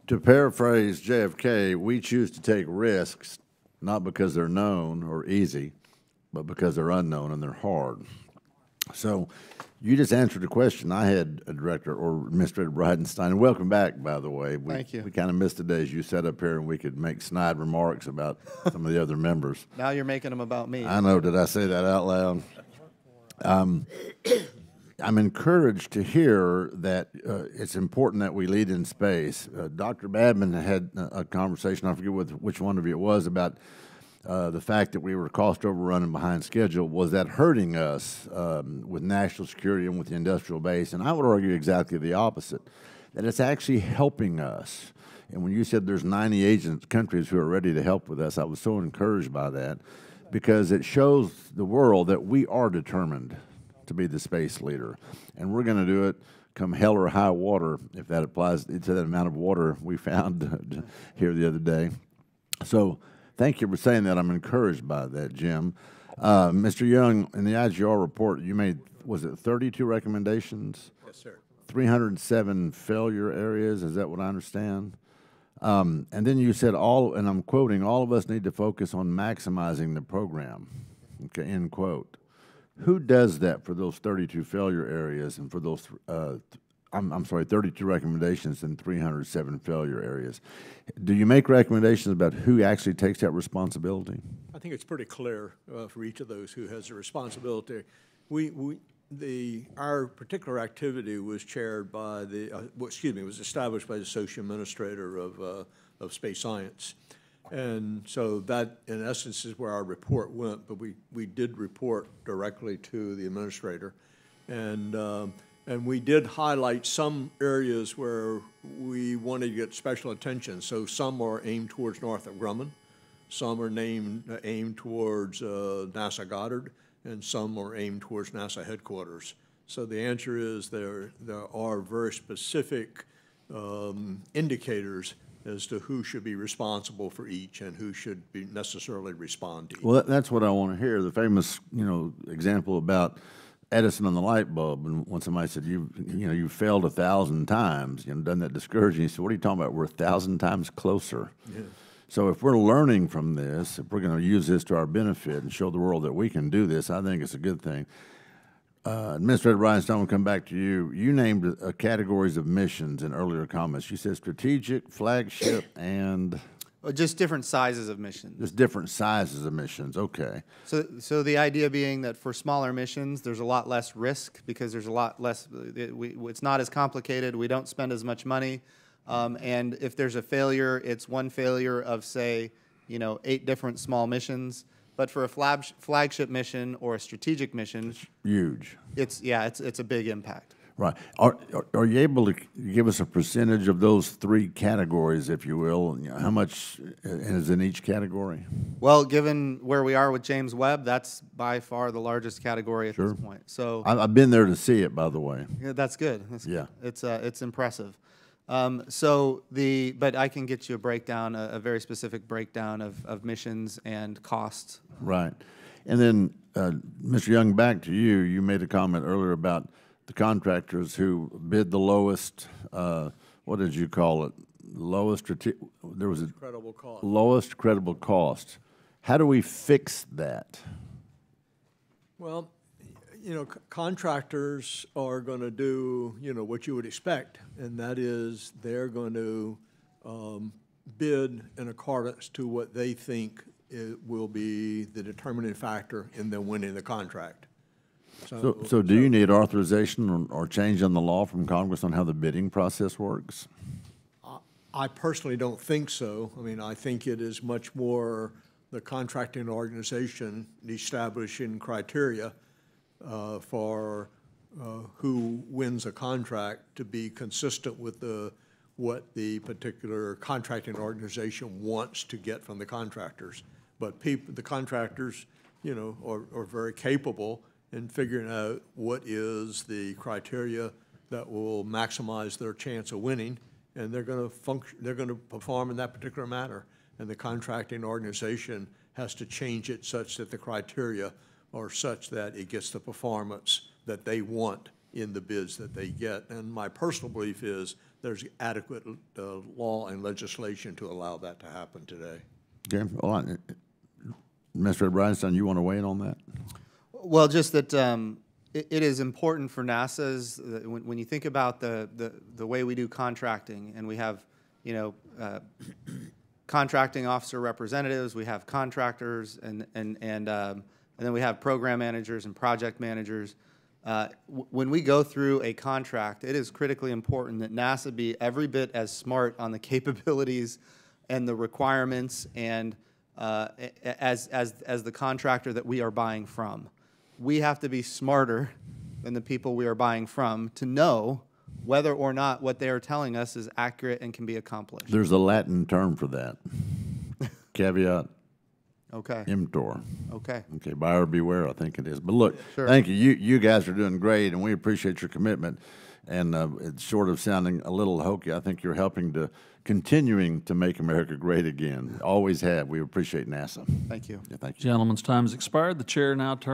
To paraphrase JFK, we choose to take risks not because they're known or easy, but because they're unknown and they're hard. So you just answered the question I had, Director or Administrator Bridenstine. Welcome back, by the way. Thank you. We kind of missed the days you sat up here and we could make snide remarks about some of the other members. Now you're making them about me. I know. Did I say that out loud? I'm encouraged to hear that it's important that we lead in space. Dr. Badman had a conversation, I forget which one of you it was, about the fact that we were cost overrun and behind schedule. Was that hurting us with national security and with the industrial base? And I would argue exactly the opposite, that it's actually helping us. And when you said there's 90 countries who are ready to help with us, I was so encouraged by that because it shows the world that we are determined to be the space leader. And we're going to do it come hell or high water, if that applies to that amount of water we found here the other day. So thank you for saying that. I'm encouraged by that, Jim. Mr. Young, in the IGR report, you made, was it 32 recommendations? Yes, sir. 307 failure areas, is that what I understand? And then you said all, and I'm quoting, all of us need to focus on maximizing the program, okay, end quote. Who does that for those 32 failure areas and for those, I'm sorry, 32 recommendations and 307 failure areas? Do you make recommendations about who actually takes that responsibility? I think it's pretty clear for each of those who has the responsibility. Our particular activity was chaired by the, was established by the Associate Administrator of Space Science. And so that, in essence, is where our report went, but we did report directly to the administrator. And we did highlight some areas where we wanted to get special attention. So some are aimed towards Northrop Grumman, some are aimed towards NASA Goddard, and some are aimed towards NASA headquarters. So the answer is there are very specific indicators as to who should be responsible for each and who should be necessarily respond to each. Well, that's what I want to hear. The famous, example about Edison and the light bulb, and when somebody said, you failed 1,000 times, doesn't that discourage you? He said, what are you talking about? We're 1,000 times closer. Yeah. So if we're learning from this, if we're going to use this to our benefit and show the world that we can do this, I think it's a good thing. Administrator Bridenstine, we'll come back to you. You named categories of missions in earlier comments. You said strategic, flagship, and... Well, just different sizes of missions. Just different sizes of missions, okay. So the idea being that for smaller missions, there's a lot less risk because there's a lot less, it's not as complicated, we don't spend as much money, and if there's a failure, it's one failure of, say, 8 different small missions. But for a flagship mission or a strategic mission, it's huge. It's a big impact. Right. Are you able to give us a percentage of those 3 categories, if you will? How much is in each category? Well, given where we are with James Webb, that's by far the largest category at this point. So I've been there to see it, by the way. Yeah, that's good. Yeah. It's impressive. But I can get you a breakdown, a very specific breakdown of missions and costs. Right. And then, Mr. Young, back to you. You made a comment earlier about the contractors who bid the lowest, what did you call it? There was a credible cost. Lowest credible cost. How do we fix that? Well, contractors are going to do, what you would expect, and that is they're going to bid in accordance to what they think it will be the determining factor in them winning the contract. So do you need authorization or change in the law from Congress on how the bidding process works? I personally don't think so. I mean, I think it is much more the contracting organization establishing criteria for who wins a contract to be consistent with what the particular contracting organization wants to get from the contractors. But the contractors, are very capable in figuring out what is the criteria that will maximize their chance of winning, and they're going to function. They're going to perform in that particular manner. And the contracting organization has to change it such that the criteria are such that it gets the performance that they want in the bids that they get. And my personal belief is there's adequate law and legislation to allow that to happen today. Okay, well, Mr. Bridenstine, you want to weigh in on that? Well, just that it is important for NASA's, when you think about the way we do contracting, and we have, you know, contracting officer representatives, we have contractors, and then we have program managers and project managers. When we go through a contract, it is critically important that NASA be every bit as smart on the capabilities and the requirements and as the contractor that we are buying from. We have to be smarter than the people we are buying from to know whether or not what they are telling us is accurate and can be accomplished. There's a Latin term for that. Caveat Okay. emptor. Okay. Okay, buyer beware, I think it is. But look, Sure. thank you. You guys are doing great, and we appreciate your commitment. And it's short of sounding a little hokey, I think you're helping to continuing to make America great again. Always have. We appreciate NASA. Thank you. Yeah, thank you. Gentleman's time has expired. The chair now turns